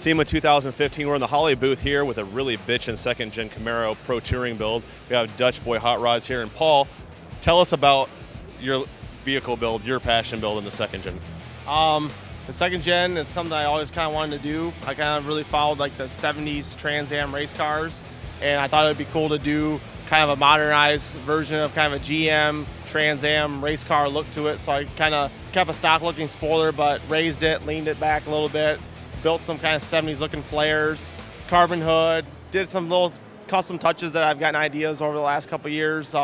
SEMA 2015. We're in the Holly booth here with a really bitchin' second-gen Camaro Pro Touring build. We have Dutchboy Hotrods here. And Paul, tell us about your vehicle build, your passion build in the second-gen. The second gen is something I always kind of wanted to do. I kind of really followed like the 70s Trans Am race cars, and I thought it would be cool to do kind of a modernized version of kind of a GM Trans Am race car look to it. So I kind of kept a stock looking spoiler, but raised it, leaned it back a little bit, built some kind of 70s looking flares, carbon hood, did some little custom touches that I've gotten ideas over the last couple of years.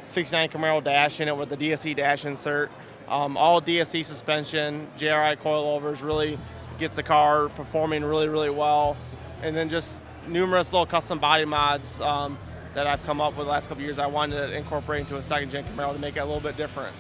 69 Camaro dash in it with the DSC dash insert. All DSC suspension, JRI coilovers, really gets the car performing really, really well. And then just numerous little custom body mods that I've come up with the last couple of years I wanted to incorporate into a second-gen Camaro to make it a little bit different.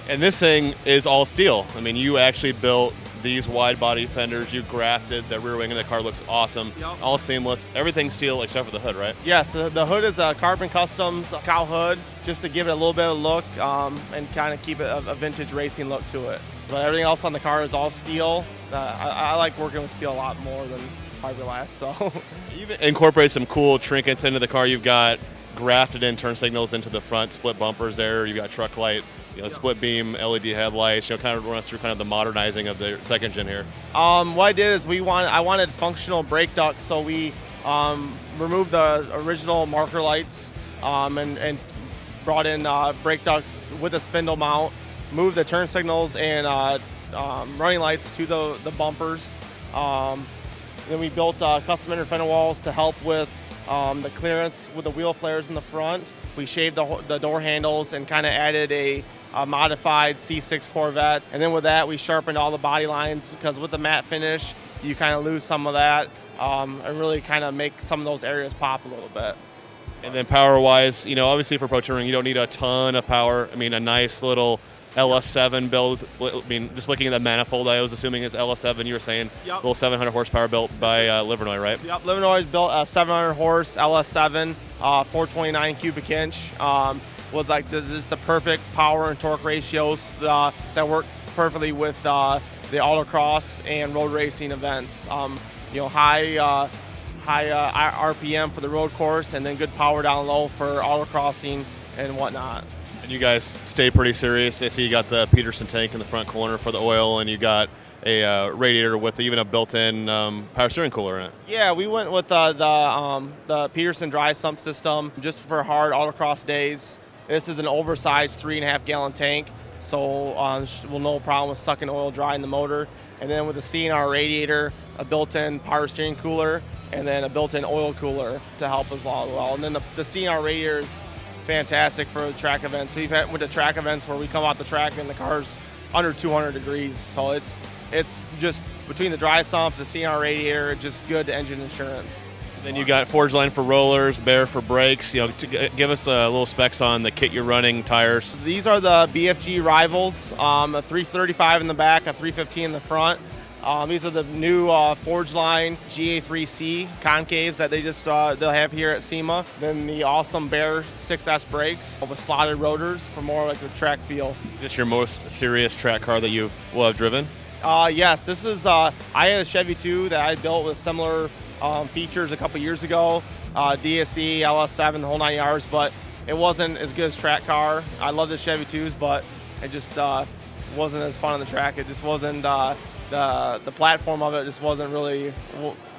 And this thing is all steel. I mean, you actually built these wide body fenders, you grafted the rear wing, and the car looks awesome. Yep. All seamless, everything steel except for the hood, right? Yes, the hood is a Carbon Customs cow hood, just to give it a little bit of look and kind of keep it a vintage racing look to it. But everything else on the car is all steel. I like working with steel a lot more than fiberglass, so. You've incorporated some cool trinkets into the car. You've got grafted in turn signals into the front, split bumpers there. You've got truck light, split beam LED headlights. Kind of run us through kind of the modernizing of the second gen here. What I did is I wanted functional brake ducts, so we removed the original marker lights and brought in brake ducts with a spindle mount, moved the turn signals and running lights to the bumpers. Then we built custom inner fender walls to help with the clearance with the wheel flares in the front. We shaved the door handles and kind of added a modified C6 Corvette. And then with that, we sharpened all the body lines because with the matte finish, you kind of lose some of that and really kind of make some of those areas pop a little bit. And then power-wise, obviously for Pro Touring, you don't need a ton of power. I mean, a nice little LS7 build. I mean, just looking at the manifold, I was assuming is LS7. You were saying Yep. Little 700 horsepower built by Livernois, right? Yep, Livernois built a 700 horse LS7, 429 cubic inch, with like this is the perfect power and torque ratios that work perfectly with the autocross and road racing events. High RPM for the road course, and then good power down low for autocrossing and whatnot. And you guys stay pretty serious. I see you got the Peterson tank in the front corner for the oil, and you got a radiator with even a built-in power steering cooler in it. Yeah, we went with the Peterson dry sump system just for hard autocross days. This is an oversized 3.5 gallon tank, so we'll no problem with sucking oil dry in the motor. And then with the CNR radiator, a built-in power steering cooler, and then a built-in oil cooler to help us well. And then the CNR radiator is fantastic for track events. We've had with the track events where we come out the track and the car's under 200 degrees. So it's just between the dry sump, the CNR radiator, just good engine insurance. Then you got Forgeline for rollers, Bear for brakes. To give us a little specs on the kit you're running, tires. These are the BFG Rivals, a 335 in the back, a 315 in the front. These are the new Forgeline GA3C concaves that they'll have here at SEMA. Then the awesome Bear 6S brakes with slotted rotors for more like a track feel. Is this your most serious track car that you will have driven? Yes, this is. I had a Chevy 2 that I built with similar features a couple years ago. DSC, LS7, the whole 9 yards, but it wasn't as good as track car. I love the Chevy 2s, but it just wasn't as fun on the track. It just wasn't. The platform of it just wasn't really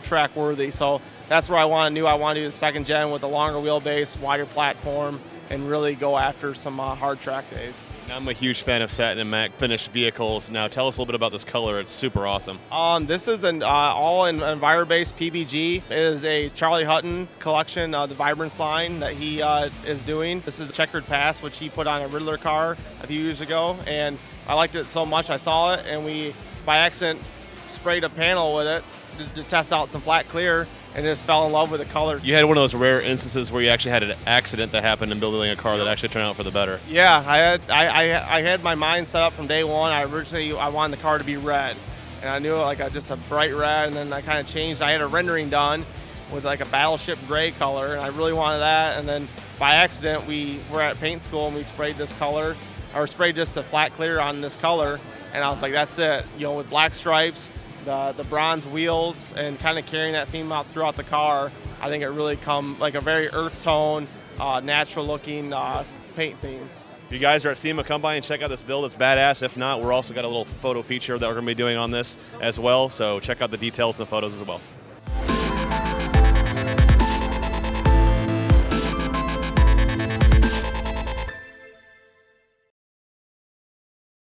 track worthy. So that's where I want to do the second gen with a longer wheelbase, wider platform, and really go after some hard track days. I'm a huge fan of satin and matte finished vehicles. Now tell us a little bit about this color. It's super awesome. This is an all in Enviro-based PBG. It is a Charlie Hutton collection, the Vibrance line that he is doing. This is a checkered pass, which he put on a Riddler car a few years ago, and I liked it so much I saw it, and we by accident sprayed a panel with it to test out some flat clear, and just fell in love with the color. You had one of those rare instances where you actually had an accident that happened in building a car that actually turned out for the better. Yeah, I had my mind set up from day one. I wanted the car to be red, and I knew just a bright red, and then I kind of changed. I had a rendering done with like a battleship gray color, and I really wanted that. And then by accident, we were at paint school and we sprayed this color, or sprayed just the flat clear on this color, and I was like, that's it. With black stripes, the bronze wheels and kind of carrying that theme out throughout the car, I think it really come like a very earth tone, natural looking paint theme. If you guys are at SEMA, come by and check out this build. It's badass. If not, we're also got a little photo feature that we're going to be doing on this as well. So check out the details and the photos as well.